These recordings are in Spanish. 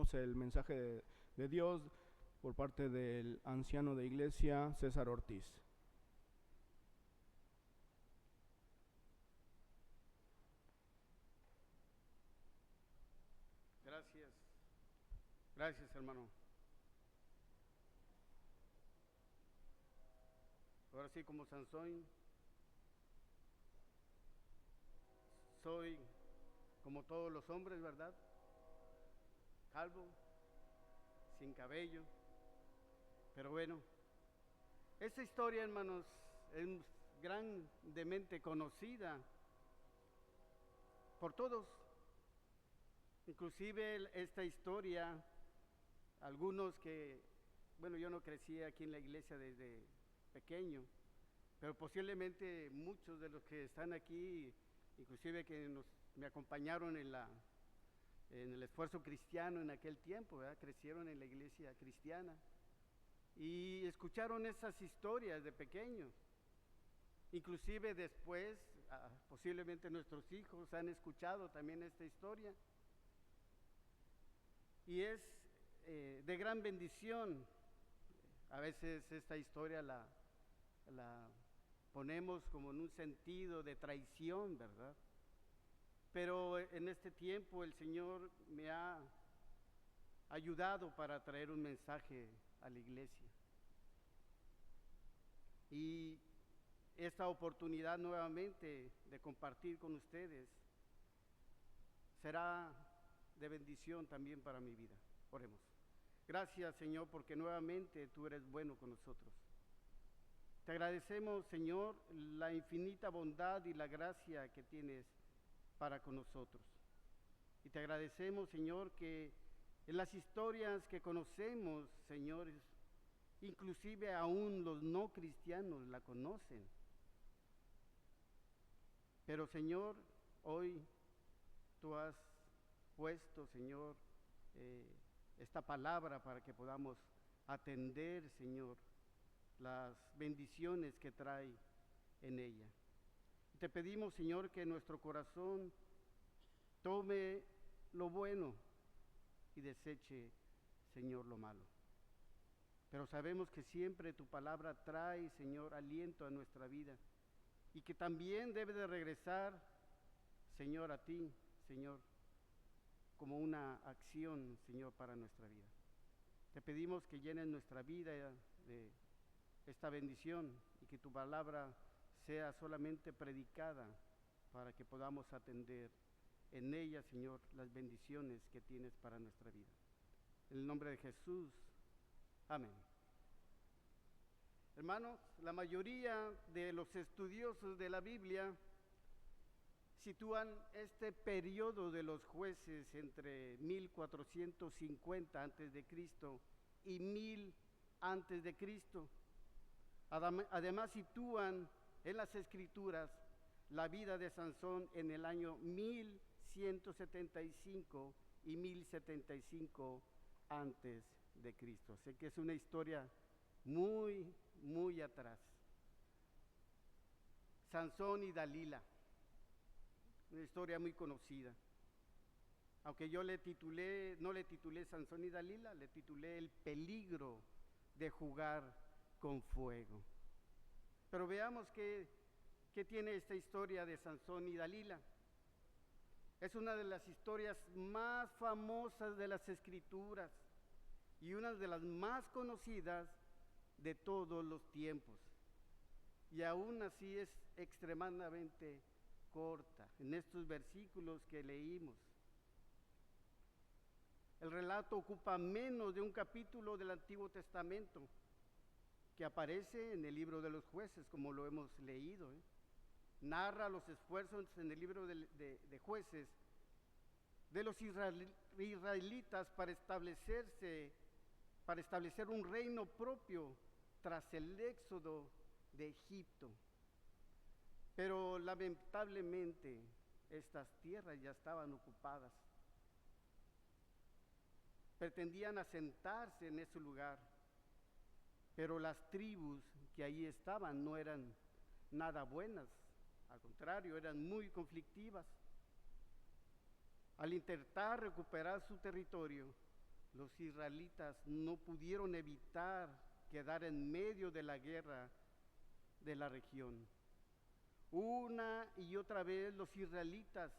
escuchemos el mensaje de Dios por parte del anciano de iglesia, César Ortiz. Gracias hermano. Ahora sí, como Sansón, soy como todos los hombres, ¿verdad? Calvo, sin cabello. Pero bueno, esta historia, hermanos, es grandemente conocida por todos. Inclusive esta historia, algunos que, bueno, yo no crecí aquí en la iglesia desde pequeño, pero posiblemente muchos de los que están aquí, inclusive que me acompañaron en el esfuerzo cristiano en aquel tiempo, ¿verdad? Crecieron en la iglesia cristiana y escucharon esas historias de pequeños. Inclusive después, posiblemente nuestros hijos han escuchado también esta historia. Y es de gran bendición. A veces esta historia la ponemos como en un sentido de traición, ¿verdad? Pero en este tiempo el Señor me ha ayudado para traer un mensaje a la iglesia. Y esta oportunidad nuevamente de compartir con ustedes será de bendición también para mi vida. Oremos. Gracias, Señor, porque nuevamente tú eres bueno con nosotros. Te agradecemos, Señor, la infinita bondad y la gracia que tienes para con nosotros. Y te agradecemos, Señor, que en las historias que conocemos, Señor, inclusive aún los no cristianos la conocen. Pero, Señor, hoy tú has puesto, Señor, esta palabra para que podamos atender, Señor, las bendiciones que trae en ella. Te pedimos, Señor, que nuestro corazón tome lo bueno y deseche, Señor, lo malo. Pero sabemos que siempre tu palabra trae, Señor, aliento a nuestra vida y que también debe de regresar, Señor, a ti, Señor, como una acción, Señor, para nuestra vida. Te pedimos que llenes nuestra vida de esta bendición y que tu palabra sea solamente predicada para que podamos atender en ella, Señor, las bendiciones que tienes para nuestra vida. En el nombre de Jesús, amén. Hermanos, la mayoría de los estudiosos de la Biblia sitúan este periodo de los jueces entre 1450 a.C. y 1000 a.C. Además sitúan en las escrituras la vida de Sansón en el año 1175 y 1075 antes de Cristo. Sé que es una historia muy, muy atrás. Sansón y Dalila, una historia muy conocida. Aunque yo no le titulé Sansón y Dalila, le titulé El peligro de jugar con fuego. Pero veamos qué tiene esta historia de Sansón y Dalila. Es una de las historias más famosas de las Escrituras y una de las más conocidas de todos los tiempos. Y aún así es extremadamente corta en estos versículos que leímos. El relato ocupa menos de un capítulo del Antiguo Testamento que aparece en el libro de los jueces, como lo hemos leído. Narra los esfuerzos en el libro de jueces de los israelitas para establecer un reino propio tras el éxodo de Egipto. Pero lamentablemente estas tierras ya estaban ocupadas. Pretendían asentarse en ese lugar, pero las tribus que allí estaban no eran nada buenas, al contrario, eran muy conflictivas. Al intentar recuperar su territorio, los israelitas no pudieron evitar quedar en medio de la guerra de la región. Una y otra vez los israelitas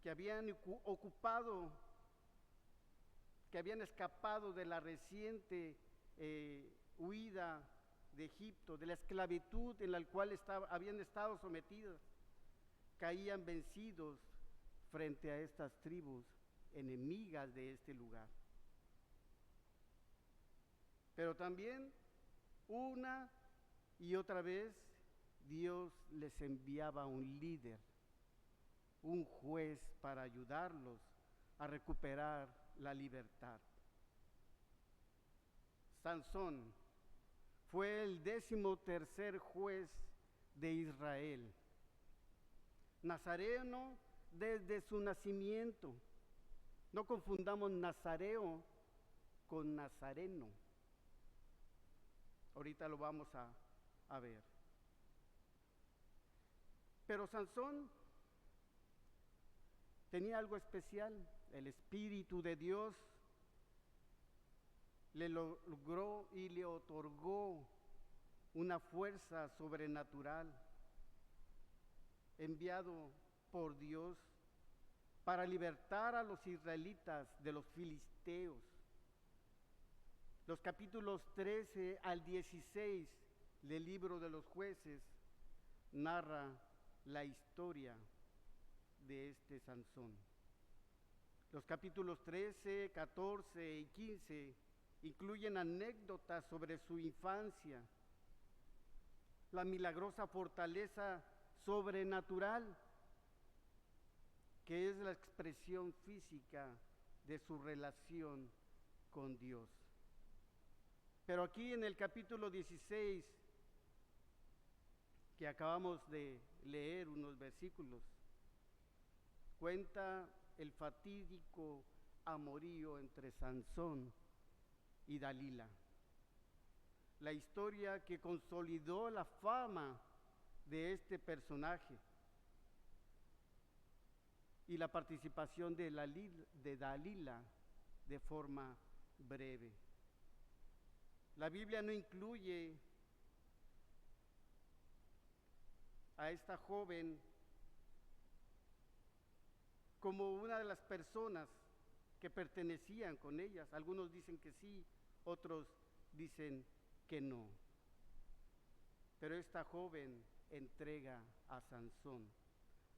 que habían ocupado, que habían escapado de la reciente huida de Egipto, de la esclavitud en la cual habían estado sometidos, caían vencidos frente a estas tribus enemigas de este lugar. Pero también una y otra vez Dios les enviaba un líder, un juez para ayudarlos a recuperar la libertad. Sansón fue el 13º juez de Israel, nazareno desde su nacimiento. No confundamos nazareo con nazareno. Ahorita lo vamos a ver. Pero Sansón tenía algo especial. El Espíritu de Dios le logró y le otorgó una fuerza sobrenatural enviado por Dios para libertar a los israelitas de los filisteos. Los capítulos 13 al 16 del libro de los Jueces narra la historia de este Sansón. Los capítulos 13, 14 y 15 incluyen anécdotas sobre su infancia, la milagrosa fortaleza sobrenatural, que es la expresión física de su relación con Dios. Pero aquí en el capítulo 16, que acabamos de leer unos versículos, cuenta el fatídico amorío entre Sansón y Dalila. La historia que consolidó la fama de este personaje y la participación de Dalila de forma breve. La Biblia no incluye a esta joven como una de las personas que pertenecían con ellas. Algunos dicen que sí, otros dicen que no. Pero esta joven entrega a Sansón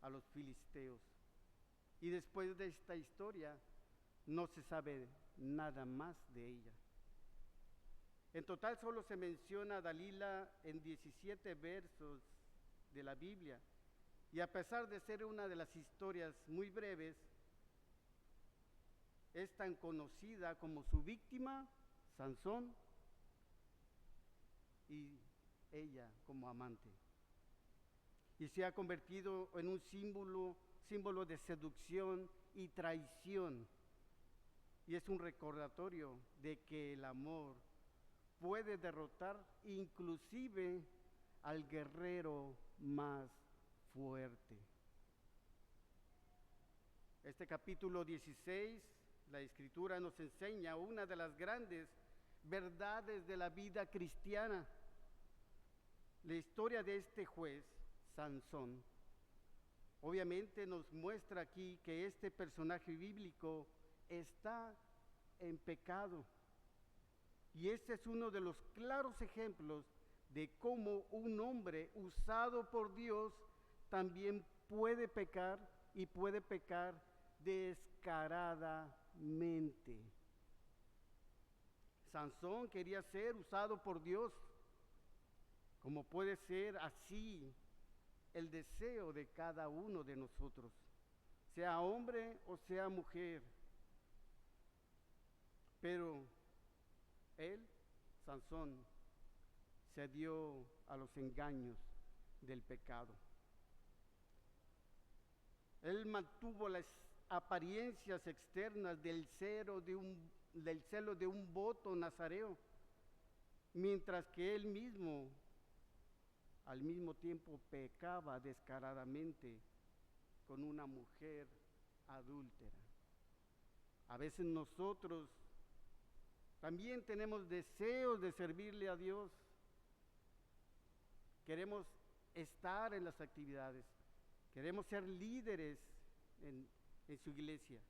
a los filisteos. Y después de esta historia no se sabe nada más de ella. En total solo se menciona a Dalila en 17 versos de la Biblia. Y a pesar de ser una de las historias muy breves, es tan conocida como su víctima, Sansón, y ella como amante. Y se ha convertido en un símbolo de seducción y traición. Y es un recordatorio de que el amor puede derrotar inclusive al guerrero más fuerte. Este capítulo 16, la Escritura nos enseña una de las grandes verdades de la vida cristiana. La historia de este juez, Sansón, obviamente nos muestra aquí que este personaje bíblico está en pecado. Y este es uno de los claros ejemplos de cómo un hombre usado por Dios también puede pecar, y puede pecar descaradamente. Sansón quería ser usado por Dios, como puede ser así el deseo de cada uno de nosotros, sea hombre o sea mujer. Pero él, Sansón, se dio a los engaños del pecado. Él mantuvo las apariencias externas del celo de un voto nazareo, mientras que él mismo, al mismo tiempo, pecaba descaradamente con una mujer adúltera. A veces nosotros También tenemos deseos de servirle a Dios. Queremos estar en las actividades. Queremos ser líderes en su iglesia.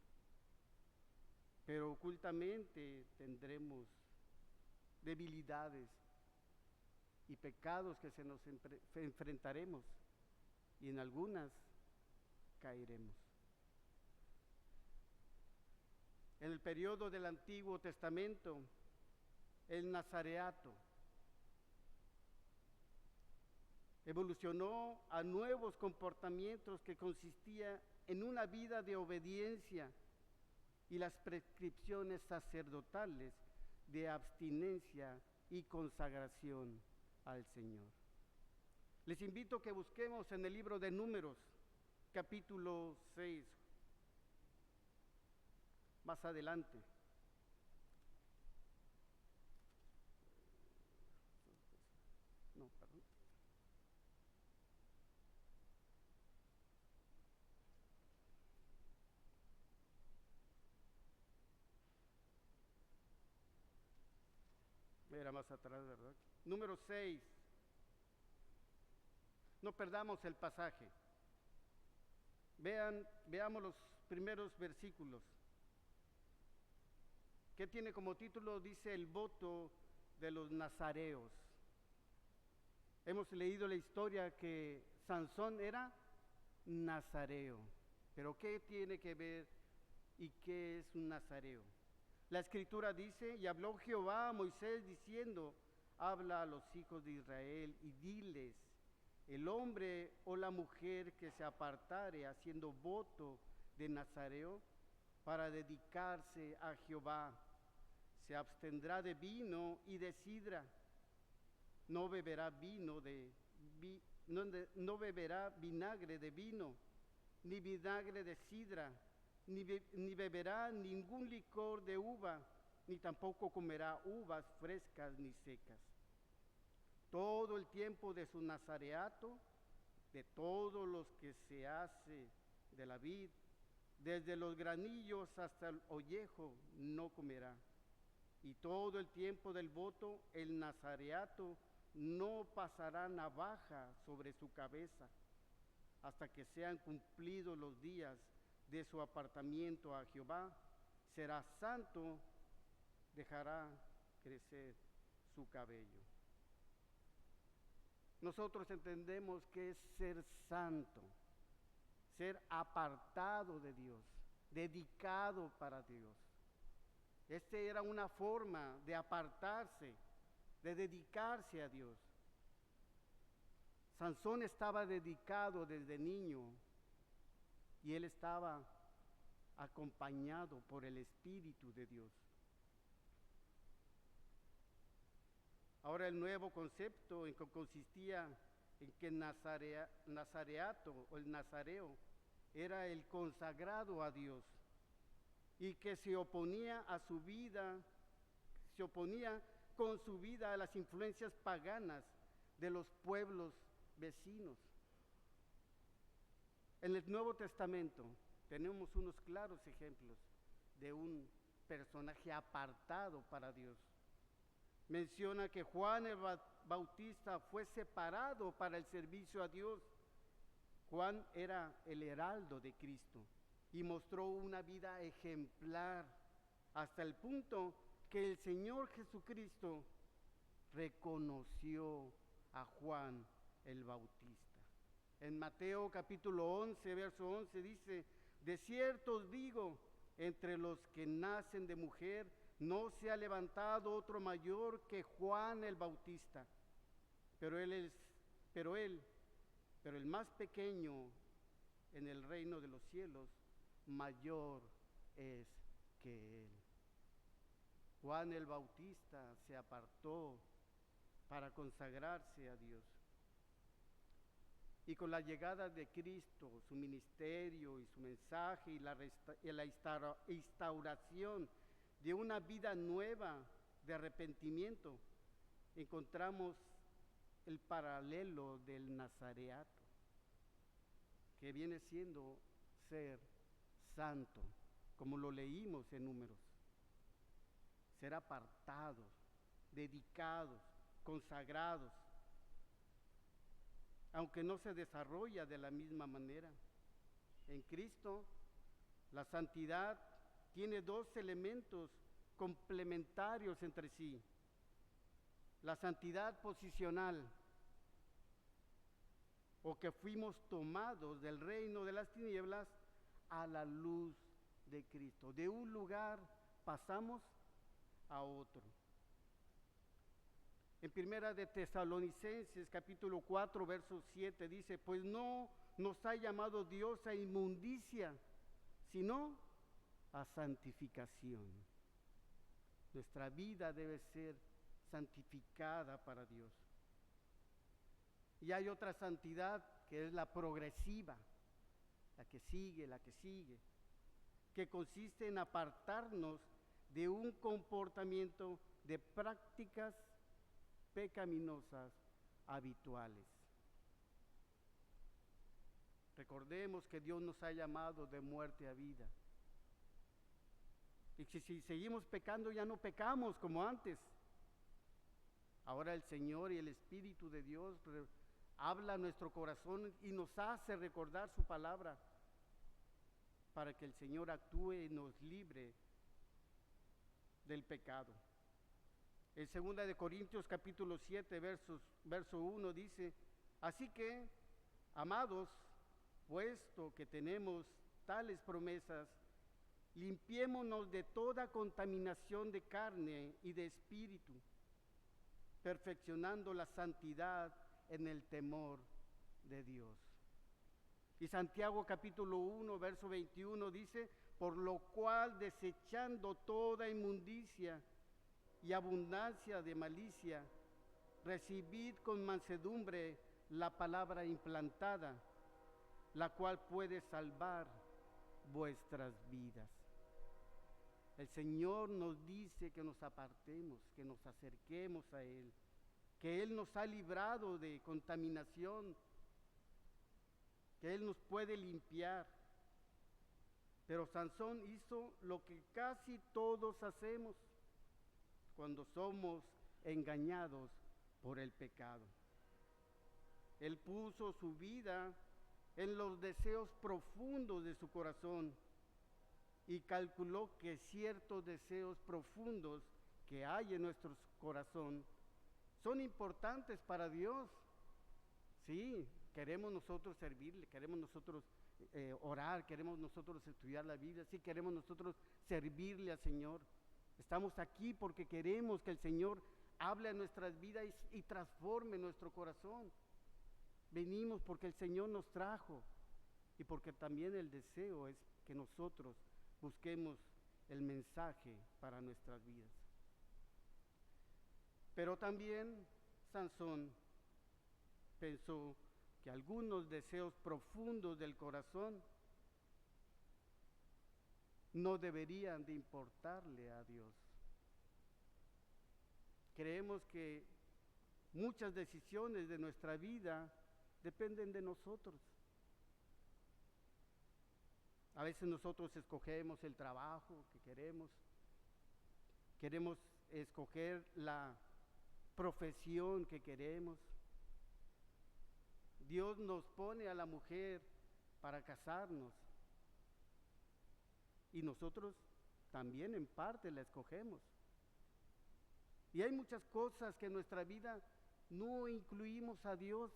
Pero ocultamente tendremos debilidades y pecados que se nos enfrentaremos, y en algunas caeremos. En el periodo del Antiguo Testamento, el nazareato evolucionó a nuevos comportamientos que consistía en una vida de obediencia y las prescripciones sacerdotales de abstinencia y consagración al Señor. Les invito a que busquemos en el libro de Números, capítulo 6, más adelante. No, perdón. Era más atrás, ¿verdad? Número 6. No perdamos el pasaje. Veamos los primeros versículos. ¿Qué tiene como título? Dice el voto de los nazareos. Hemos leído la historia que Sansón era nazareo. Pero ¿qué tiene que ver y qué es un nazareo? La Escritura dice: y habló Jehová a Moisés diciendo, habla a los hijos de Israel y diles: el hombre o la mujer que se apartare haciendo voto de nazareo para dedicarse a Jehová, se abstendrá de vino y de sidra, no beberá no beberá vinagre de vino, ni vinagre de sidra, ni beberá ningún licor de uva, ni tampoco comerá uvas frescas ni secas. Todo el tiempo de su nazareato, de todos los que se hace de la vid, desde los granillos hasta el ollejo, no comerá. Y todo el tiempo del voto, el nazareato no pasará navaja sobre su cabeza, hasta que sean cumplidos los días de su apartamiento a Jehová. Será santo, dejará crecer su cabello. Nosotros entendemos que es ser santo, ser apartado de Dios, dedicado para Dios. Esta era una forma de apartarse, de dedicarse a Dios. Sansón estaba dedicado desde niño y él estaba acompañado por el Espíritu de Dios. Ahora el nuevo concepto en que consistía en que nazareato o el nazareo era el consagrado a Dios y que se oponía con su vida a las influencias paganas de los pueblos vecinos. En el Nuevo Testamento tenemos unos claros ejemplos de un personaje apartado para Dios. Menciona que Juan el Bautista fue separado para el servicio a Dios. Juan era el heraldo de Cristo y mostró una vida ejemplar hasta el punto que el Señor Jesucristo reconoció a Juan el Bautista. En Mateo capítulo 11, verso 11 dice: de cierto os digo, entre los que nacen de mujer, no se ha levantado otro mayor que Juan el Bautista, pero el más pequeño en el reino de los cielos, mayor es que él. Juan el Bautista se apartó para consagrarse a Dios. Y con la llegada de Cristo, su ministerio y su mensaje y la instauración de una vida nueva de arrepentimiento, encontramos el paralelo del nazareato, que viene siendo ser santo, como lo leímos en Números. ser apartados, dedicados, consagrados, aunque no se desarrolla de la misma manera. En Cristo, la santidad tiene dos elementos complementarios entre sí. La santidad posicional, o que fuimos tomados del reino de las tinieblas a la luz de Cristo. De un lugar pasamos a otro. En Primera de Tesalonicenses, capítulo 4, verso 7, dice, pues no nos ha llamado Dios a inmundicia, sino a santificación. Nuestra vida debe ser santificada para Dios. Y hay otra santidad que es la progresiva, la que sigue, que consiste en apartarnos de un comportamiento de prácticas pecaminosas habituales. Recordemos que Dios nos ha llamado de muerte a vida. Y si seguimos pecando, ya no pecamos como antes. Ahora el Señor y el Espíritu de Dios habla a nuestro corazón y nos hace recordar su palabra para que el Señor actúe y nos libre del pecado. En 2 de Corintios capítulo 7, verso 1 dice, así que, amados, puesto que tenemos tales promesas, limpiémonos de toda contaminación de carne y de espíritu, perfeccionando la santidad en el temor de Dios. Y Santiago capítulo 1, verso 21 dice, por lo cual desechando toda inmundicia y abundancia de malicia, recibid con mansedumbre la palabra implantada, la cual puede salvar vuestras vidas. El Señor nos dice que nos apartemos, que nos acerquemos a Él, que Él nos ha librado de contaminación, que Él nos puede limpiar. Pero Sansón hizo lo que casi todos hacemos cuando somos engañados por el pecado. Él puso su vida en los deseos profundos de su corazón y calculó que ciertos deseos profundos que hay en nuestro corazón son importantes para Dios. Sí, queremos nosotros servirle, queremos nosotros orar, queremos nosotros estudiar la Biblia, sí, queremos nosotros servirle al Señor. Estamos aquí porque queremos que el Señor hable a nuestras vidas y transforme nuestro corazón. Venimos porque el Señor nos trajo y porque también el deseo es que nosotros busquemos el mensaje para nuestras vidas. Pero también Sansón pensó que algunos deseos profundos del corazón no deberían de importarle a Dios. Creemos que muchas decisiones de nuestra vida dependen de nosotros. A veces nosotros escogemos el trabajo que queremos escoger la profesión que queremos. Dios nos pone a la mujer para casarnos y nosotros también en parte la escogemos. Y hay muchas cosas que en nuestra vida no incluimos a Dios.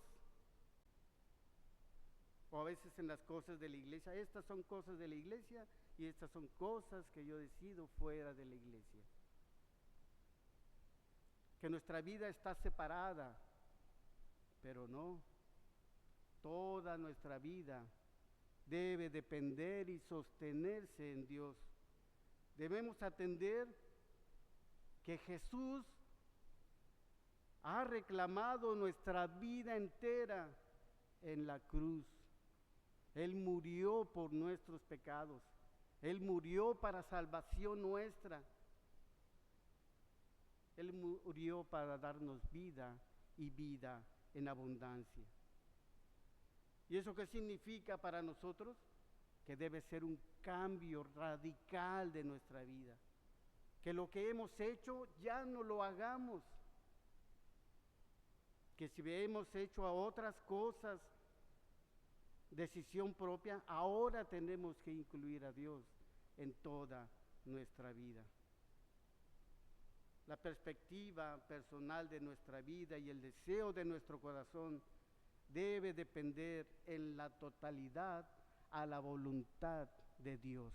O a veces en las cosas de la iglesia, estas son cosas de la iglesia y estas son cosas que yo decido fuera de la iglesia. Que nuestra vida está separada, pero no. Toda nuestra vida debe depender y sostenerse en Dios. Debemos atender que Jesús ha reclamado nuestra vida entera en la cruz. Él murió por nuestros pecados. Él murió para salvación nuestra. Él murió para darnos vida y vida en abundancia. ¿Y eso qué significa para nosotros? Que debe ser un cambio radical de nuestra vida. que lo que hemos hecho ya no lo hagamos, que si hemos hecho a otras cosas, decisión propia, ahora tenemos que incluir a Dios en toda nuestra vida. La perspectiva personal de nuestra vida y el deseo de nuestro corazón debe depender en la totalidad a la voluntad de Dios.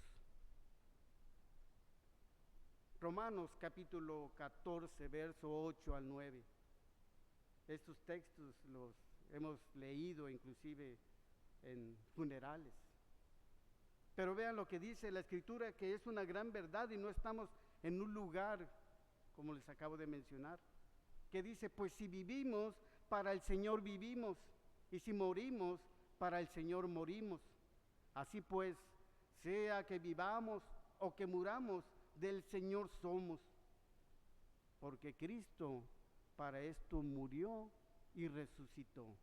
Romanos capítulo 14, verso 8 al 9. Estos textos los hemos leído inclusive en funerales. Pero vean lo que dice la Escritura, que es una gran verdad y no estamos en un lugar, como les acabo de mencionar, que dice, pues si vivimos, para el Señor vivimos, y si morimos, para el Señor morimos. Así pues, sea que vivamos o que muramos, del Señor somos. Porque Cristo para esto murió y resucitó,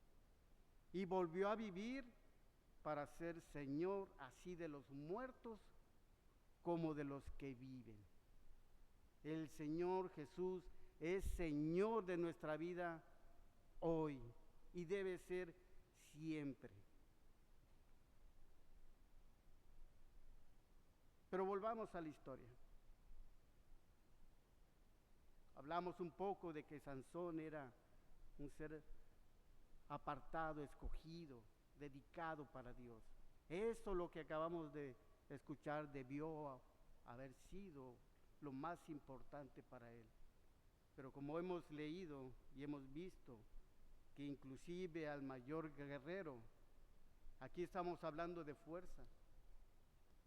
y volvió a vivir para ser Señor así de los muertos como de los que viven. El Señor Jesús es Señor de nuestra vida hoy y debe ser siempre. Pero volvamos a la historia. Hablamos un poco de que Sansón era un ser apartado, escogido, dedicado para Dios. Eso lo que acabamos de escuchar debió haber sido lo más importante para él. Pero como hemos leído y hemos visto que inclusive al mayor guerrero, aquí estamos hablando de fuerza,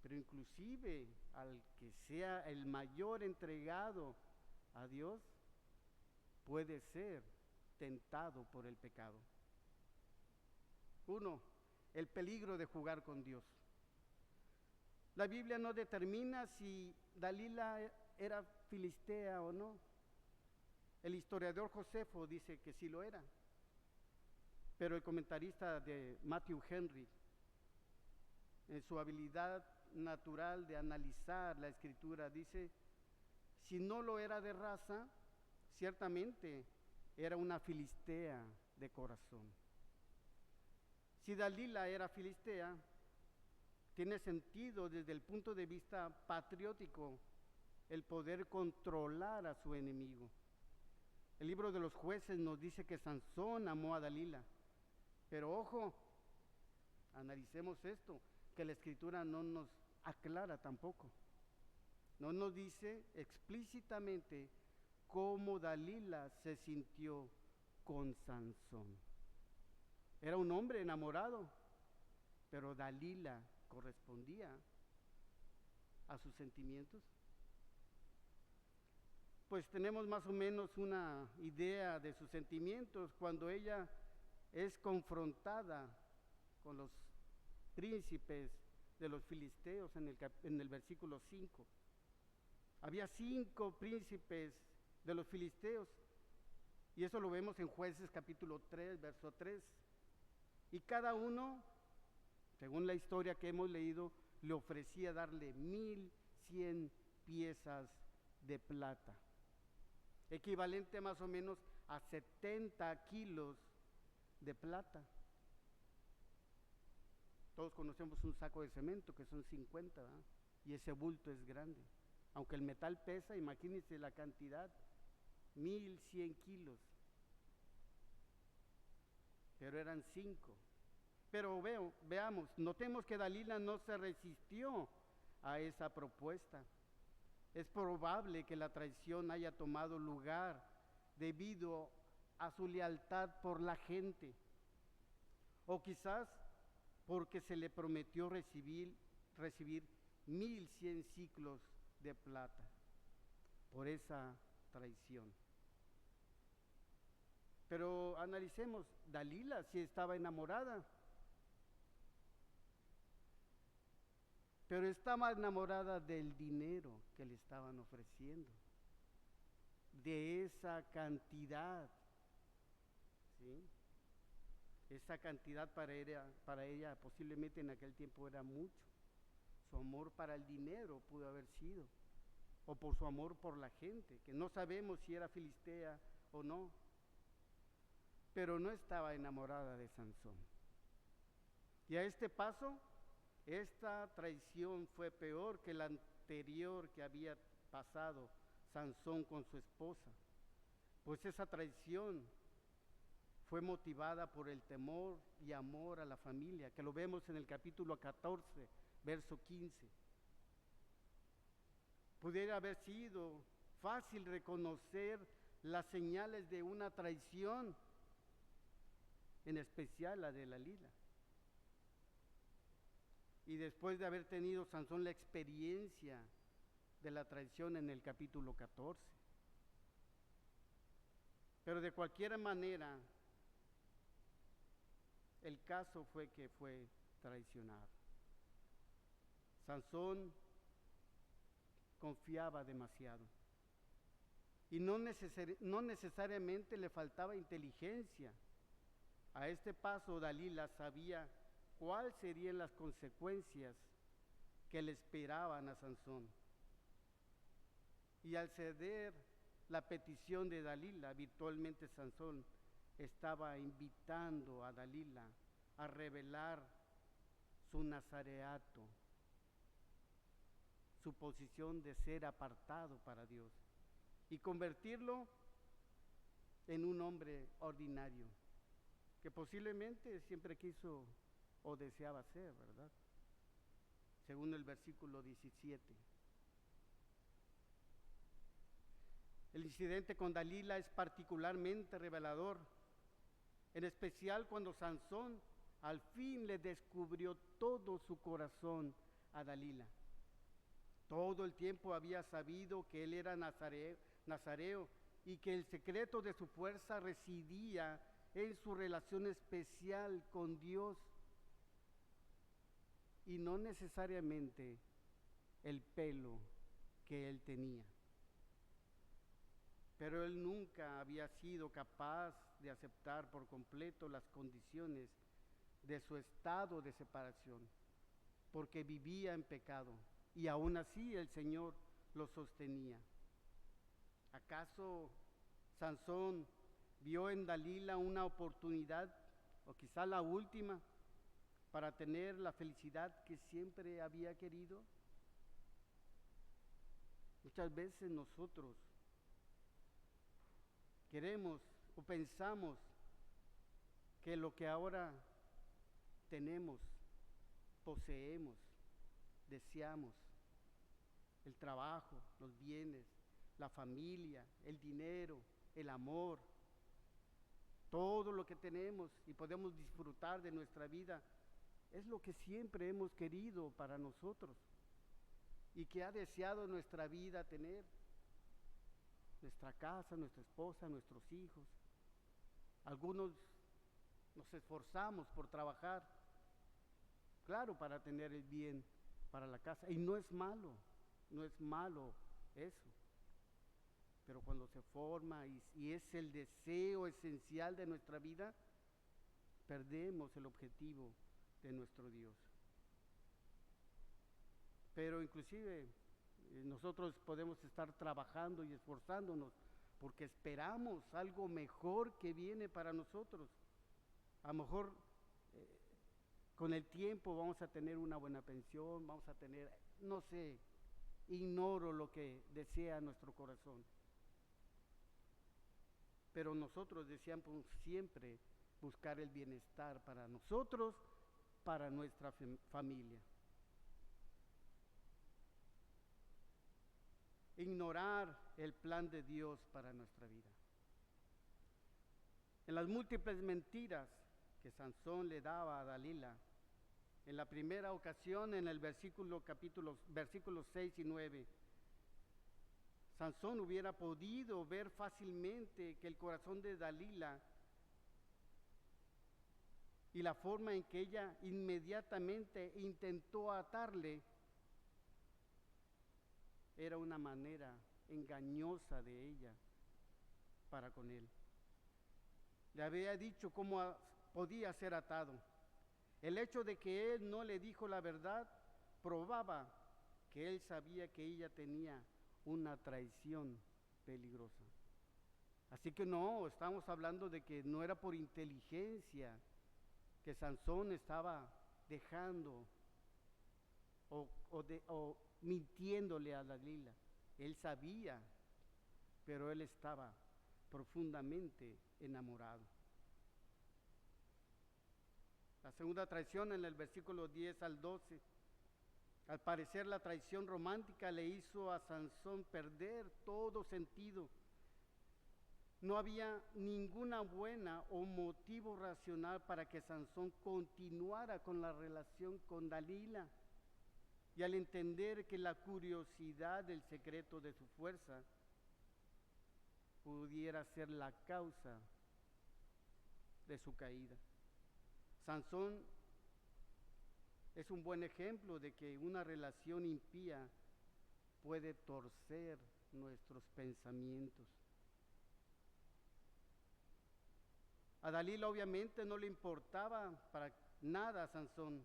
pero inclusive al que sea el mayor entregado a Dios, puede ser tentado por el pecado. 1. El peligro de jugar con Dios. La Biblia no determina si Dalila era filistea o no. El historiador Josefo dice que sí lo era, pero el comentarista de Matthew Henry, en su habilidad natural de analizar la Escritura, dice, si no lo era de raza, ciertamente era una filistea de corazón. Si Dalila era filistea, tiene sentido desde el punto de vista patriótico el poder controlar a su enemigo. El libro de los Jueces nos dice que Sansón amó a Dalila, pero ojo, analicemos esto, que la Escritura no nos aclara tampoco. No nos dice explícitamente cómo Dalila se sintió con Sansón. Era un hombre enamorado, pero Dalila correspondía a sus sentimientos. Pues tenemos más o menos una idea de sus sentimientos cuando ella es confrontada con los príncipes de los filisteos en el versículo 5. Había 5 príncipes de los filisteos, y eso lo vemos en Jueces capítulo 3, verso 3. Y cada uno, según la historia que hemos leído, le ofrecía darle 1,100 piezas de plata, equivalente más o menos a 70 kilos de plata. Todos conocemos un saco de cemento que son 50, ¿verdad? Y ese bulto es grande. Aunque el metal pesa, imagínense la cantidad, 1,100 kilos. Pero eran 5. Pero veamos, notemos que Dalila no se resistió a esa propuesta. Es probable que la traición haya tomado lugar debido a su lealtad por la gente, o quizás porque se le prometió recibir 1,100 ciclos de plata por esa traición. Pero analicemos, Dalila sí estaba enamorada, pero estaba enamorada del dinero que le estaban ofreciendo, de esa cantidad, ¿sí? Esa cantidad para ella posiblemente en aquel tiempo era mucho. Su amor para el dinero pudo haber sido. o por su amor por la gente, que no sabemos si era filistea o no, pero no estaba enamorada de Sansón. Y a este paso, esta traición fue peor que la anterior que había pasado Sansón con su esposa, pues esa traición fue motivada por el temor y amor a la familia, que lo vemos en el capítulo 14, verso 15. Pudiera haber sido fácil reconocer las señales de una traición, en especial la de Dalila. Y después de haber tenido Sansón la experiencia de la traición en el capítulo 14. Pero de cualquier manera, el caso fue que fue traicionado. Sansón confiaba demasiado. Y no necesariamente le faltaba inteligencia. A este paso, Dalila sabía cuáles serían las consecuencias que le esperaban a Sansón. Y al ceder la petición de Dalila, virtualmente Sansón estaba invitando a Dalila a revelar su nazareato, su posición de ser apartado para Dios, y convertirlo en un hombre ordinario, que posiblemente siempre quiso o deseaba ser, ¿verdad? Según el versículo 17. El incidente con Dalila es particularmente revelador, en especial cuando Sansón al fin le descubrió todo su corazón a Dalila. Todo el tiempo había sabido que él era nazareo y que el secreto de su fuerza residía en su relación especial con Dios y no necesariamente el pelo que él tenía. Pero él nunca había sido capaz de aceptar por completo las condiciones de su estado de separación, porque vivía en pecado, y aún así el Señor lo sostenía. ¿Acaso Sansón vio en Dalila una oportunidad, o quizá la última, para tener la felicidad que siempre había querido? Muchas veces nosotros queremos o pensamos que lo que ahora tenemos, poseemos, deseamos, el trabajo, los bienes, la familia, el dinero, el amor, todo lo que tenemos y podemos disfrutar de nuestra vida, es lo que siempre hemos querido para nosotros y que ha deseado nuestra vida tener. Nuestra casa, nuestra esposa, nuestros hijos. Algunos nos esforzamos por trabajar, claro, para tener el bien para la casa. Y no es malo eso. Pero cuando se forma y es el deseo esencial de nuestra vida, perdemos el objetivo de nuestro Dios. Pero inclusive nosotros podemos estar trabajando y esforzándonos porque esperamos algo mejor que viene para nosotros. A lo mejor con el tiempo vamos a tener una buena pensión, vamos a tener, no sé, ignoro lo que desea nuestro corazón. Pero nosotros deseamos siempre buscar el bienestar para nosotros, para nuestra familia. Ignorar el plan de Dios para nuestra vida. En las múltiples mentiras que Sansón le daba a Dalila, en la primera ocasión, en el versículos 6 y 9, Sansón hubiera podido ver fácilmente que el corazón de Dalila y la forma en que ella inmediatamente intentó atarle era una manera engañosa de ella para con él. Le había dicho cómo podía ser atado. El hecho de que él no le dijo la verdad probaba que él sabía que ella tenía una traición peligrosa. Así que no, estamos hablando de que no era por inteligencia que Sansón estaba dejando o mintiéndole a Dalila. Él sabía, pero él estaba profundamente enamorado. La segunda traición en el versículo 10 al 12. Al parecer la traición romántica le hizo a Sansón perder todo sentido. No había ninguna buena o motivo racional para que Sansón continuara con la relación con Dalila. Y al entender que la curiosidad del secreto de su fuerza pudiera ser la causa de su caída. Sansón es un buen ejemplo de que una relación impía puede torcer nuestros pensamientos. A Dalila obviamente no le importaba para nada a Sansón.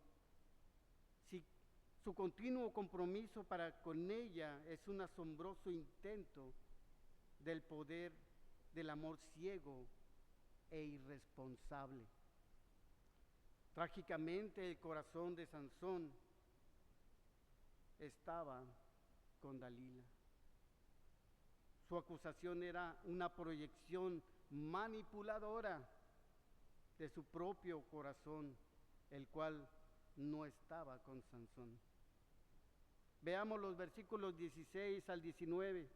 Si su continuo compromiso para con ella es un asombroso intento del poder del amor ciego e irresponsable. Trágicamente el corazón de Sansón estaba con Dalila. Su acusación era una proyección manipuladora de su propio corazón, el cual no estaba con Sansón. Veamos los versículos 16 al 19.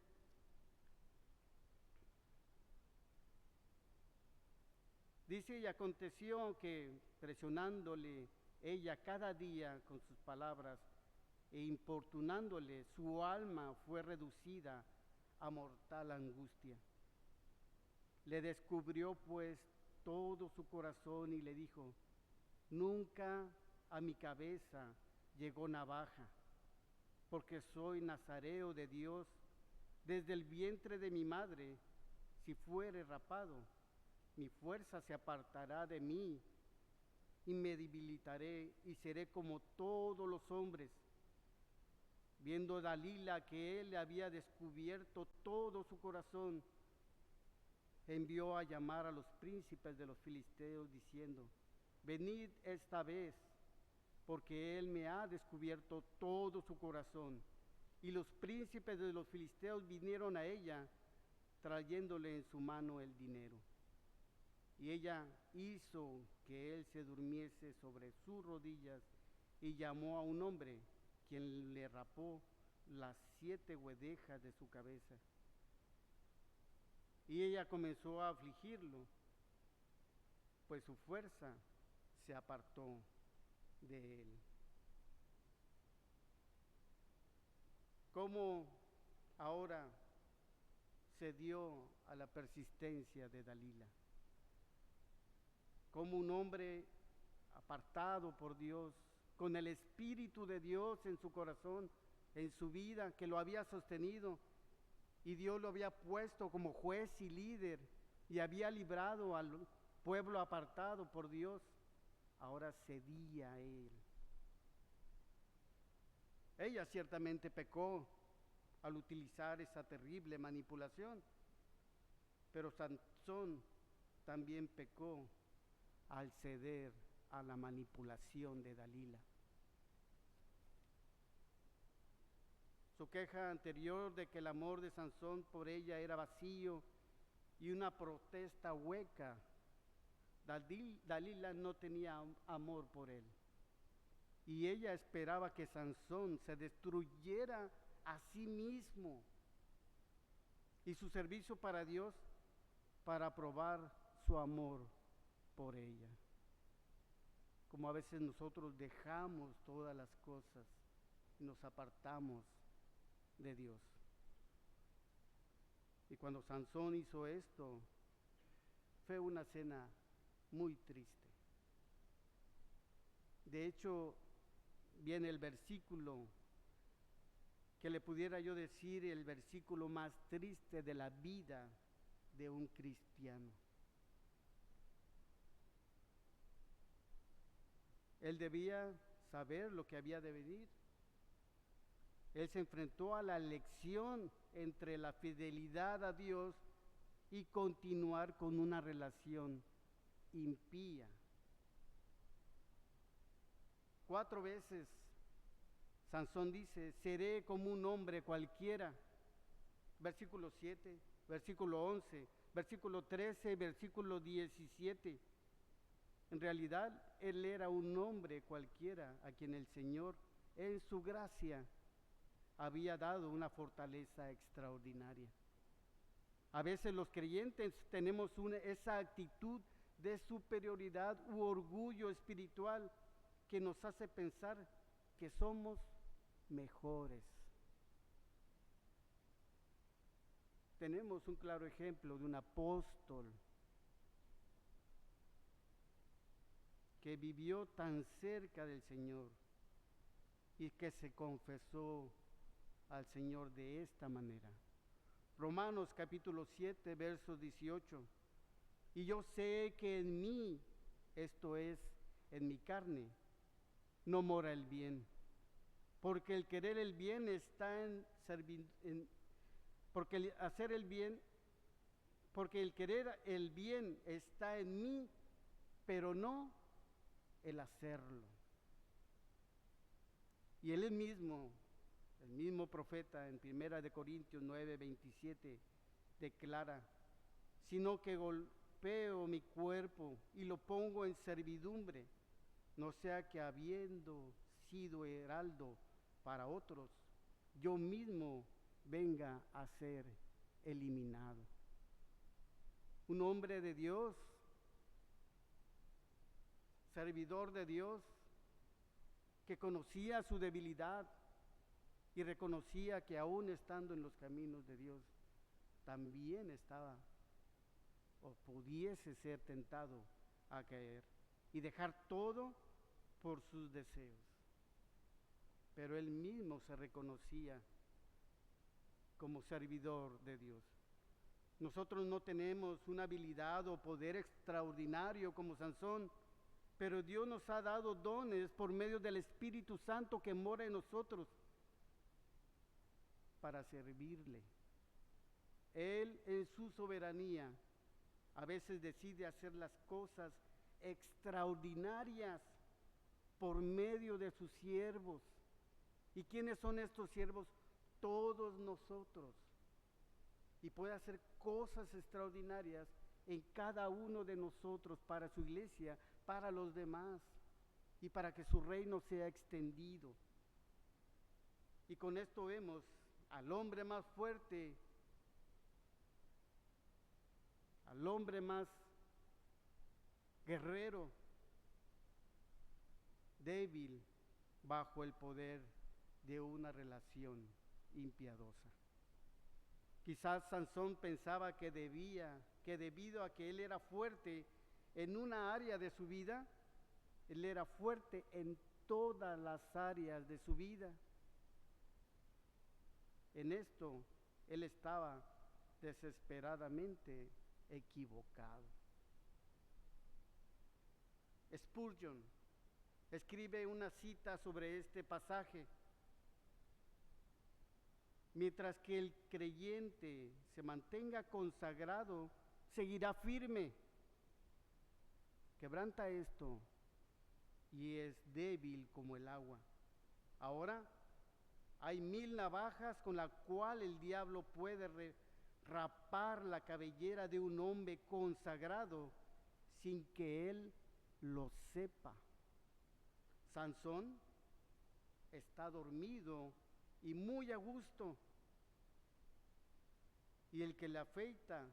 Dice, y aconteció que presionándole ella cada día con sus palabras e importunándole, su alma fue reducida a mortal angustia. Le descubrió pues todo su corazón y le dijo, nunca a mi cabeza llegó navaja, porque soy nazareo de Dios desde el vientre de mi madre. Si fuere rapado, mi fuerza se apartará de mí y me debilitaré y seré como todos los hombres. Viendo Dalila que él le había descubierto todo su corazón, envió a llamar a los príncipes de los filisteos diciendo, venid esta vez, porque él me ha descubierto todo su corazón. Y los príncipes de los filisteos vinieron a ella, trayéndole en su mano el dinero. Y ella hizo que él se durmiese sobre sus rodillas y llamó a un hombre, quien le rapó las 7 guedejas de su cabeza. Y ella comenzó a afligirlo, pues su fuerza se apartó de él. ¿Cómo ahora se dio a la persistencia de Dalila? Como un hombre apartado por Dios, con el Espíritu de Dios en su corazón, en su vida, que lo había sostenido, y Dios lo había puesto como juez y líder, y había librado al pueblo apartado por Dios, ahora cedía a él. Ella ciertamente pecó al utilizar esa terrible manipulación, pero Sansón también pecó al ceder a la manipulación de Dalila. Su queja anterior de que el amor de Sansón por ella era vacío y una protesta hueca, Dalila no tenía amor por él. Y ella esperaba que Sansón se destruyera a sí mismo y su servicio para Dios para probar su amor por ella. Como a veces nosotros dejamos todas las cosas y nos apartamos de Dios. Y cuando Sansón hizo esto, fue una escena muy triste. De hecho, viene el versículo que le pudiera yo decir el versículo más triste de la vida de un cristiano. Él debía saber lo que había de venir. Él se enfrentó a la elección entre la fidelidad a Dios y continuar con una relación impía. 4 veces Sansón dice, seré como un hombre cualquiera. Versículo 7, versículo 11, versículo 13, versículo 17. En realidad, él era un hombre cualquiera a quien el Señor, en su gracia, había dado una fortaleza extraordinaria. A veces los creyentes tenemos esa actitud de superioridad u orgullo espiritual que nos hace pensar que somos mejores. Tenemos un claro ejemplo de un apóstol que vivió tan cerca del Señor y que se confesó al Señor de esta manera. Romanos capítulo 7, verso 18. Y yo sé que en mí, esto es, en mi carne, no mora el bien, porque el querer el bien está porque el querer el bien está en mí, pero no el hacerlo. Y él mismo, el mismo profeta en 1 Corintios 9, 27, declara, sino que golpeo mi cuerpo y lo pongo en servidumbre, no sea que habiendo sido heraldo para otros, yo mismo venga a ser eliminado. Un hombre de Dios, servidor de Dios, que conocía su debilidad y reconocía que aún estando en los caminos de Dios, también estaba o pudiese ser tentado a caer y dejar todo por sus deseos. Pero él mismo se reconocía como servidor de Dios. Nosotros no tenemos una habilidad o poder extraordinario como Sansón, pero Dios nos ha dado dones por medio del Espíritu Santo que mora en nosotros para servirle. Él en su soberanía a veces decide hacer las cosas extraordinarias por medio de sus siervos. ¿Y quiénes son estos siervos? Todos nosotros. Y puede hacer cosas extraordinarias en cada uno de nosotros para su iglesia, para los demás y para que su reino sea extendido. Y con esto vemos al hombre más fuerte, al hombre más guerrero, débil bajo el poder de una relación impiadosa. Quizás Sansón pensaba que debido a que él era fuerte en una área de su vida, él era fuerte en todas las áreas de su vida. En esto él estaba desesperadamente equivocado. Spurgeon escribe una cita sobre este pasaje. Mientras que el creyente se mantenga consagrado, seguirá firme. Quebranta esto y es débil como el agua. Ahora hay 1000 navajas con la cual el diablo puede rapar la cabellera de un hombre consagrado sin que él lo sepa. Sansón está dormido y muy a gusto, y el que le afeita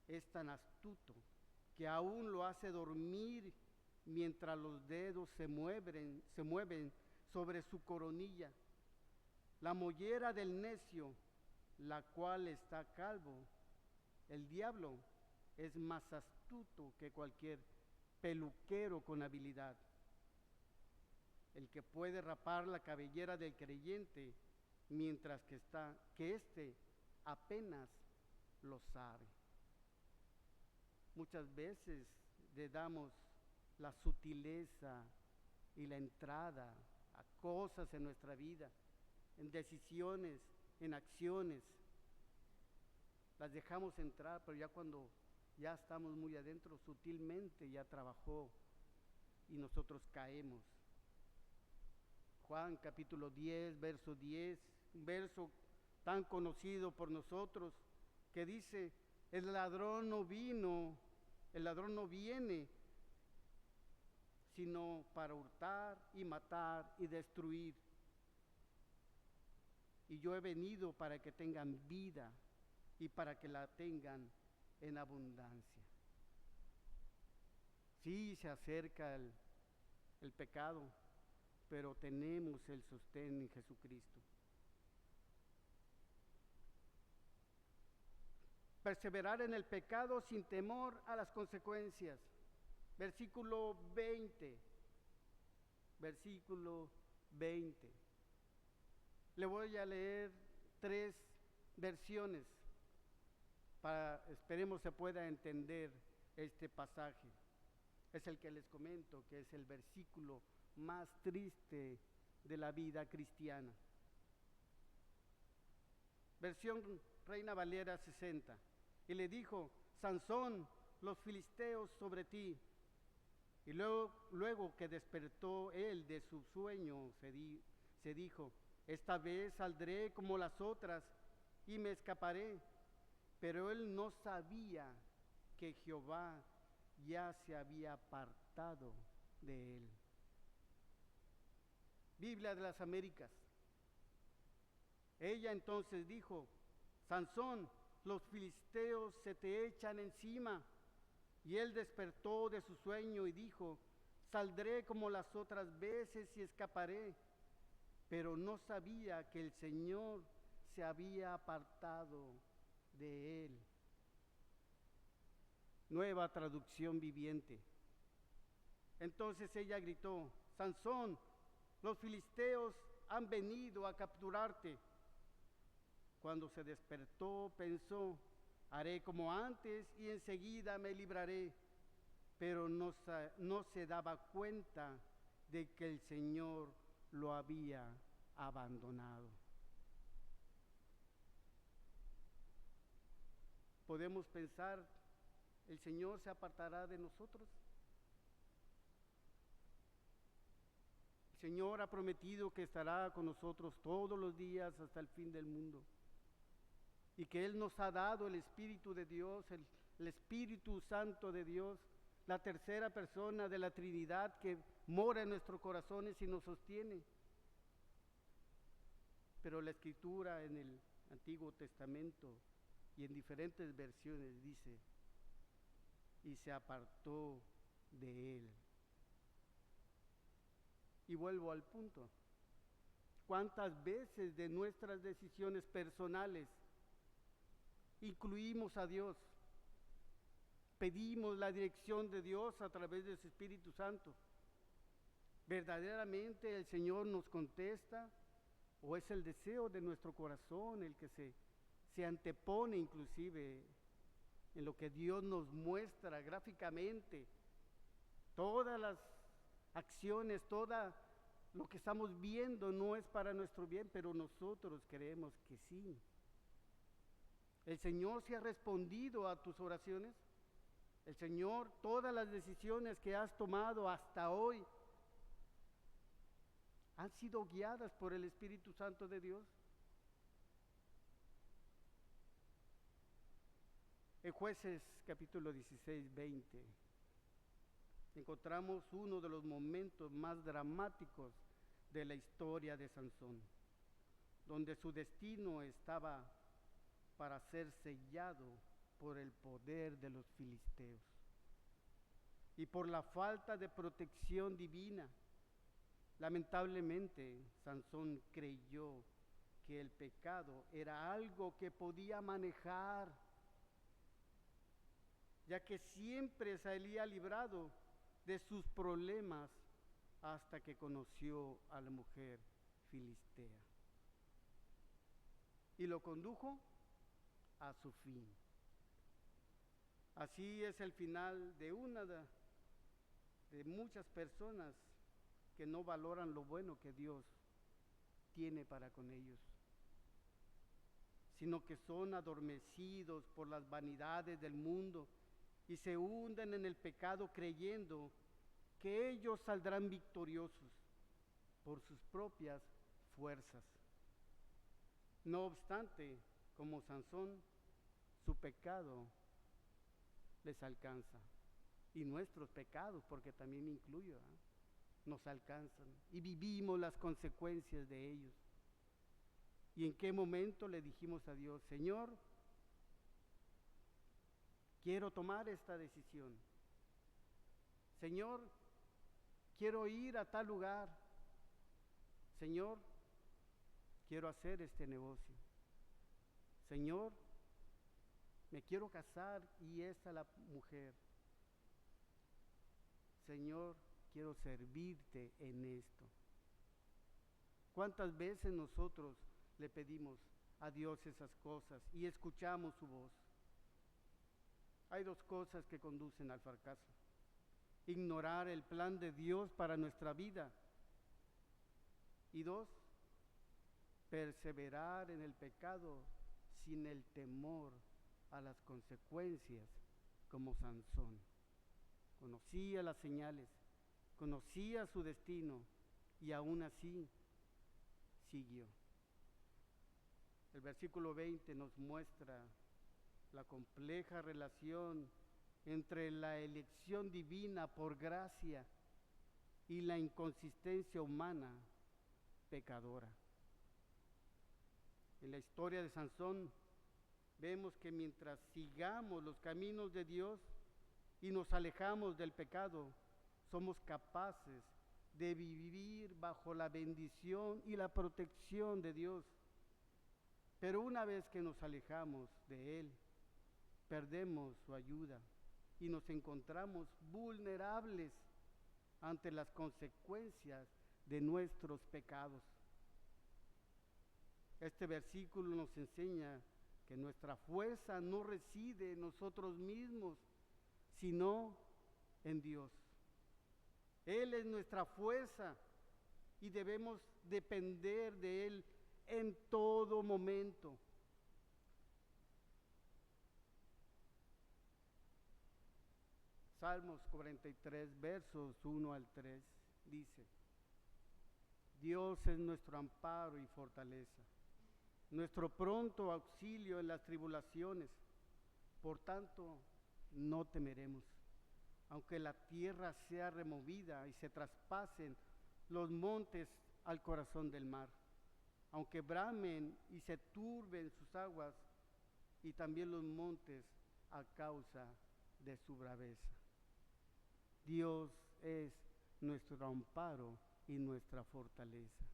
es tan astuto que aún lo hace dormir mientras los dedos se mueven sobre su coronilla. La mollera del necio, la cual está calvo. El diablo es más astuto que cualquier peluquero con habilidad. El que puede rapar la cabellera del creyente mientras que éste apenas lo sabe. Muchas veces le damos la sutileza y la entrada a cosas en nuestra vida, en decisiones, en acciones, las dejamos entrar, pero ya cuando ya estamos muy adentro, sutilmente ya trabajó y nosotros caemos. Juan capítulo 10, verso 10, un verso tan conocido por nosotros, que dice, el ladrón no viene, sino para hurtar y matar y destruir. Y yo he venido para que tengan vida y para que la tengan en abundancia. Sí, se acerca el pecado, pero tenemos el sostén en Jesucristo. Perseverar en el pecado sin temor a las consecuencias. Versículo 20. Le voy a leer 3 versiones para, esperemos se pueda entender este pasaje. Es el que les comento, que es el versículo más triste de la vida cristiana. Versión Reina Valera 60. Y le dijo, Sansón, los filisteos sobre ti. Y luego que despertó él de su sueño, se dijo, esta vez saldré como las otras y me escaparé. Pero él no sabía que Jehová ya se había apartado de él. Biblia de las Américas. Ella entonces dijo, Sansón, los filisteos se te echan encima. Y él despertó de su sueño y dijo, saldré como las otras veces y escaparé. Pero no sabía que el Señor se había apartado de él. Nueva traducción viviente. Entonces ella gritó, Sansón, los filisteos han venido a capturarte. Cuando se despertó, pensó, haré como antes y enseguida me libraré. Pero no se daba cuenta de que el Señor lo había abandonado. Podemos pensar, ¿el Señor se apartará de nosotros? El Señor ha prometido que estará con nosotros todos los días hasta el fin del mundo. Y que Él nos ha dado el Espíritu de Dios, el Espíritu Santo de Dios, la tercera persona de la Trinidad que mora en nuestros corazones y nos sostiene. Pero la Escritura en el Antiguo Testamento y en diferentes versiones dice, y se apartó de él. Y vuelvo al punto. ¿Cuántas veces de nuestras decisiones personales incluimos a Dios? Pedimos la dirección de Dios a través de su Espíritu Santo. ¿Verdaderamente el Señor nos contesta? ¿O es el deseo de nuestro corazón el que se antepone inclusive en lo que Dios nos muestra gráficamente? Todas las acciones, todo lo que estamos viendo no es para nuestro bien, pero nosotros creemos que sí. ¿El Señor se ha respondido a tus oraciones? El Señor, todas las decisiones que has tomado hasta hoy, ¿han sido guiadas por el Espíritu Santo de Dios? En Jueces capítulo 16, 20, encontramos uno de los momentos más dramáticos de la historia de Sansón, donde su destino estaba para ser sellado por el poder de los filisteos y por la falta de protección divina. Lamentablemente, Sansón creyó que el pecado era algo que podía manejar, ya que siempre salía librado de sus problemas hasta que conoció a la mujer filistea y lo condujo a su fin. Así es el final de una de muchas personas que no valoran lo bueno que Dios tiene para con ellos. sino que son adormecidos por las vanidades del mundo y se hunden en el pecado creyendo que ellos saldrán victoriosos por sus propias fuerzas. No obstante, como Sansón, su pecado les alcanza. Y nuestros pecados, porque también me incluyo, nos alcanzan y vivimos las consecuencias de ellos. ¿Y en qué momento le dijimos a Dios, Señor, quiero tomar esta decisión? Señor, quiero ir a tal lugar. Señor, quiero hacer este negocio. Señor, me quiero casar y esta la mujer. Señor, quiero servirte en esto. ¿Cuántas veces nosotros le pedimos a Dios esas cosas y escuchamos su voz? Hay dos cosas que conducen al fracaso: ignorar el plan de Dios para nuestra vida, y dos, perseverar en el pecado sin el temor a las consecuencias, como Sansón. Conocía las señales, conocía su destino y aún así siguió. El versículo 20 nos muestra la compleja relación entre la elección divina por gracia y la inconsistencia humana pecadora. En la historia de Sansón vemos que mientras sigamos los caminos de Dios y nos alejamos del pecado, somos capaces de vivir bajo la bendición y la protección de Dios. Pero una vez que nos alejamos de Él, perdemos su ayuda y nos encontramos vulnerables ante las consecuencias de nuestros pecados. Este versículo nos enseña que nuestra fuerza no reside en nosotros mismos, sino en Dios. Él es nuestra fuerza y debemos depender de Él en todo momento. Salmos 43, versos 1 al 3, dice: Dios es nuestro amparo y fortaleza, nuestro pronto auxilio en las tribulaciones. Por tanto, no temeremos, aunque la tierra sea removida y se traspasen los montes al corazón del mar, aunque bramen y se turben sus aguas, y también los montes a causa de su braveza. Dios es nuestro amparo y nuestra fortaleza.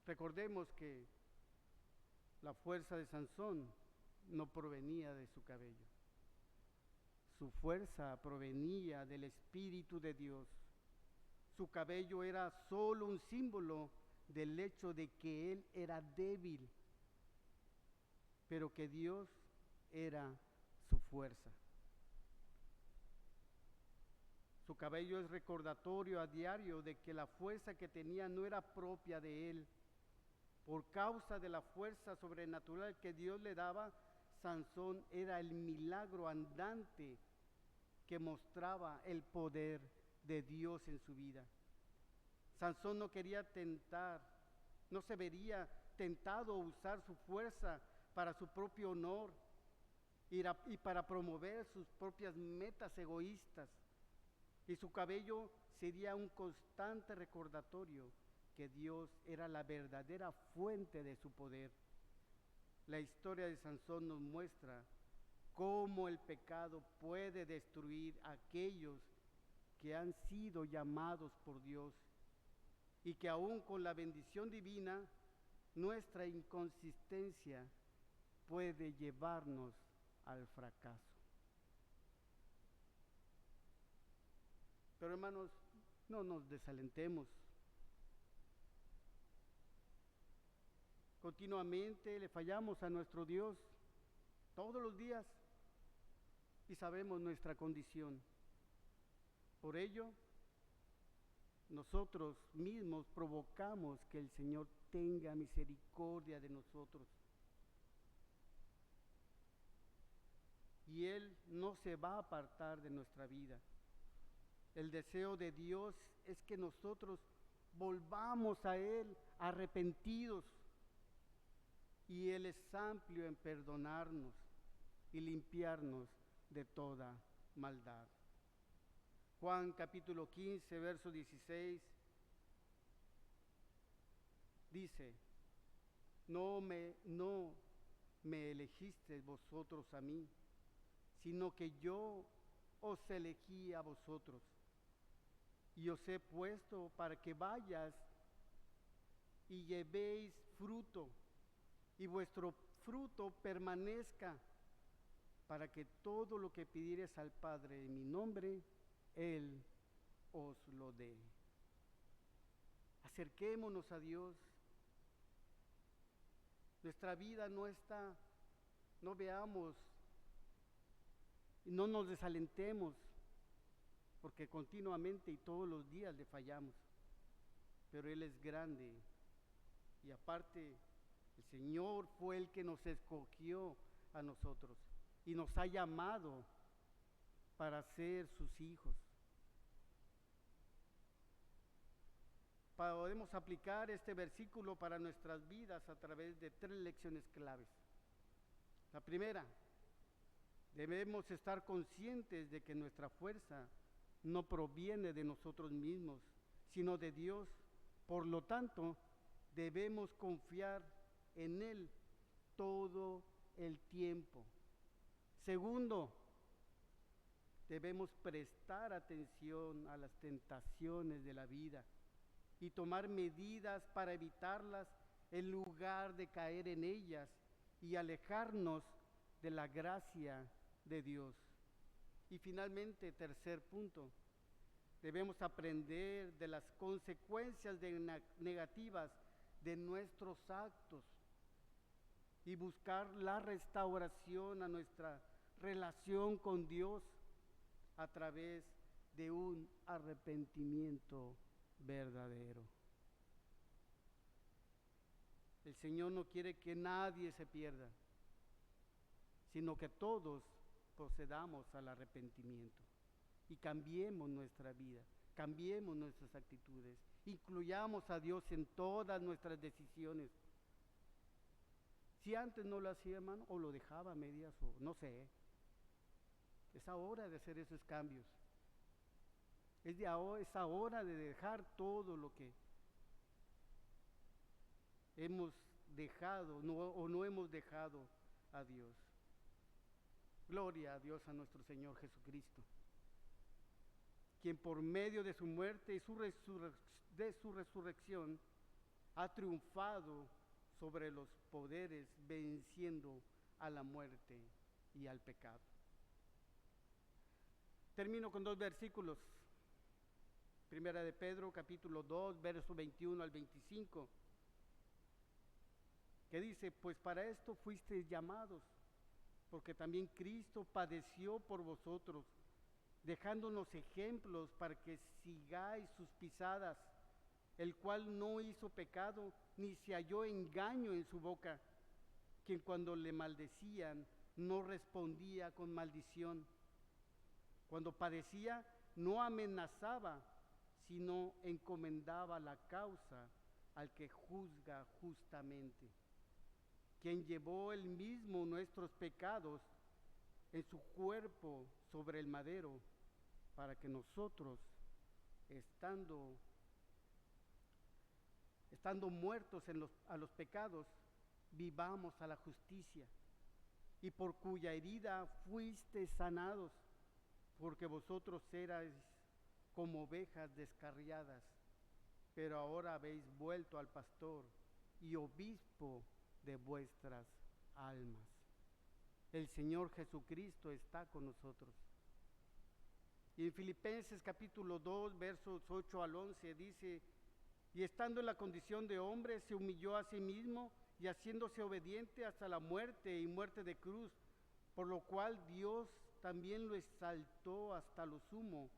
Recordemos que la fuerza de Sansón no provenía de su cabello. Su fuerza provenía del Espíritu de Dios. Su cabello era solo un símbolo del hecho de que él era débil, pero que Dios era su fuerza. Su cabello es recordatorio a diario de que la fuerza que tenía no era propia de él. Por causa de la fuerza sobrenatural que Dios le daba, Sansón era el milagro andante que mostraba el poder de Dios en su vida. Sansón no quería tentar, no se vería tentado a usar su fuerza para su propio honor y para promover sus propias metas egoístas. Y su cabello sería un constante recordatorio que Dios era la verdadera fuente de su poder. La historia de Sansón nos muestra cómo el pecado puede destruir a aquellos que han sido llamados por Dios y que aún con la bendición divina, nuestra inconsistencia puede llevarnos al fracaso. Pero hermanos, no nos desalentemos. Continuamente le fallamos a nuestro Dios todos los días y sabemos nuestra condición. Por ello, nosotros mismos provocamos que el Señor tenga misericordia de nosotros. Y Él no se va a apartar de nuestra vida. El deseo de Dios es que nosotros volvamos a Él arrepentidos. Y Él es amplio en perdonarnos y limpiarnos de toda maldad. Juan capítulo 15, verso 16, dice, no me elegisteis vosotros a mí, sino que yo os elegí a vosotros, y os he puesto para que vayas y llevéis fruto, y vuestro fruto permanezca, para que todo lo que pidiereis al Padre en mi nombre, Él os lo dé. Acerquémonos a Dios. Nuestra vida no veamos y no nos desalentemos, porque continuamente y todos los días le fallamos. Pero Él es grande, y aparte el Señor fue el que nos escogió a nosotros y nos ha llamado para ser sus hijos. Podemos aplicar este versículo para nuestras vidas a través de 3 lecciones claves. La primera, debemos estar conscientes de que nuestra fuerza no proviene de nosotros mismos, sino de Dios. Por lo tanto, debemos confiar en Él todo el tiempo. Segundo, debemos prestar atención a las tentaciones de la vida y tomar medidas para evitarlas en lugar de caer en ellas y alejarnos de la gracia de Dios. Y finalmente, tercer punto, debemos aprender de las consecuencias negativas de nuestros actos y buscar la restauración a nuestra relación con Dios a través de un arrepentimiento verdadero. El Señor no quiere que nadie se pierda, sino que todos procedamos al arrepentimiento y cambiemos nuestra vida, cambiemos nuestras actitudes, incluyamos a Dios en todas nuestras decisiones. Si antes no lo hacía, hermano, o lo dejaba a medias, o no sé, es ahora de hacer esos cambios. Es ahora de dejar todo lo que hemos dejado o no hemos dejado a Dios. Gloria a Dios, a nuestro Señor Jesucristo, quien por medio de su muerte y de su resurrección ha triunfado sobre los poderes, venciendo a la muerte y al pecado. Termino con 2 versículos. Primera de Pedro, capítulo 2, verso 21 al 25, que dice, pues para esto fuisteis llamados, porque también Cristo padeció por vosotros, dejándonos ejemplos para que sigáis sus pisadas, el cual no hizo pecado, ni se halló engaño en su boca, quien cuando le maldecían no respondía con maldición. Cuando padecía no amenazaba, sino encomendaba la causa al que juzga justamente, quien llevó él mismo nuestros pecados en su cuerpo sobre el madero, para que nosotros, estando muertos a los pecados, vivamos a la justicia, y por cuya herida fuisteis sanados, porque vosotros erais como ovejas descarriadas, pero ahora habéis vuelto al pastor y obispo de vuestras almas. El Señor Jesucristo está con nosotros. Y en Filipenses capítulo 2, versos 8 al 11 dice, y estando en la condición de hombre, se humilló a sí mismo y haciéndose obediente hasta la muerte y muerte de cruz, por lo cual Dios también lo exaltó hasta lo sumo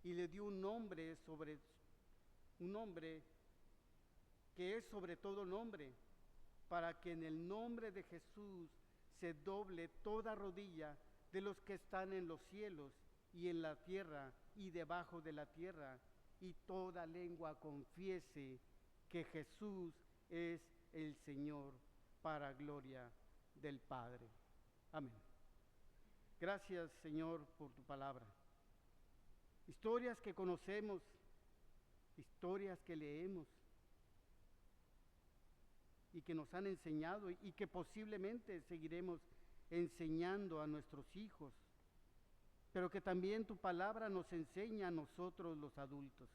y le dio un nombre que es sobre todo nombre, para que en el nombre de Jesús se doble toda rodilla de los que están en los cielos y en la tierra y debajo de la tierra, y toda lengua confiese que Jesús es el Señor, para gloria del Padre. Amén. Gracias, Señor, por tu palabra. Historias que conocemos, historias que leemos y que nos han enseñado y que posiblemente seguiremos enseñando a nuestros hijos, pero que también tu palabra nos enseña a nosotros los adultos.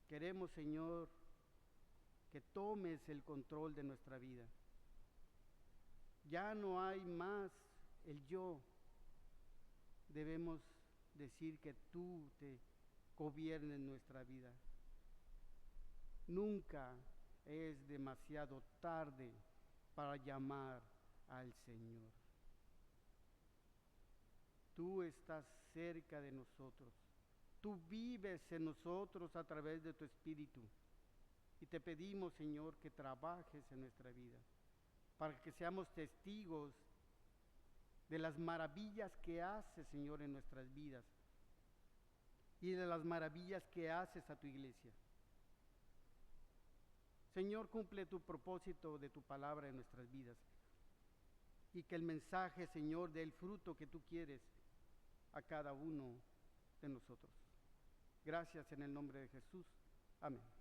Queremos, Señor, que tomes el control de nuestra vida. Ya no hay más el yo. Debemos decir que tú te gobiernes nuestra vida. Nunca es demasiado tarde para llamar al Señor. Tú estás cerca de nosotros. Tú vives en nosotros a través de tu Espíritu. Y te pedimos, Señor, que trabajes en nuestra vida, para que seamos testigos de las maravillas que haces, Señor, en nuestras vidas, y de las maravillas que haces a tu iglesia. Señor, cumple tu propósito de tu palabra en nuestras vidas, y que el mensaje, Señor, dé el fruto que tú quieres a cada uno de nosotros. Gracias en el nombre de Jesús. Amén.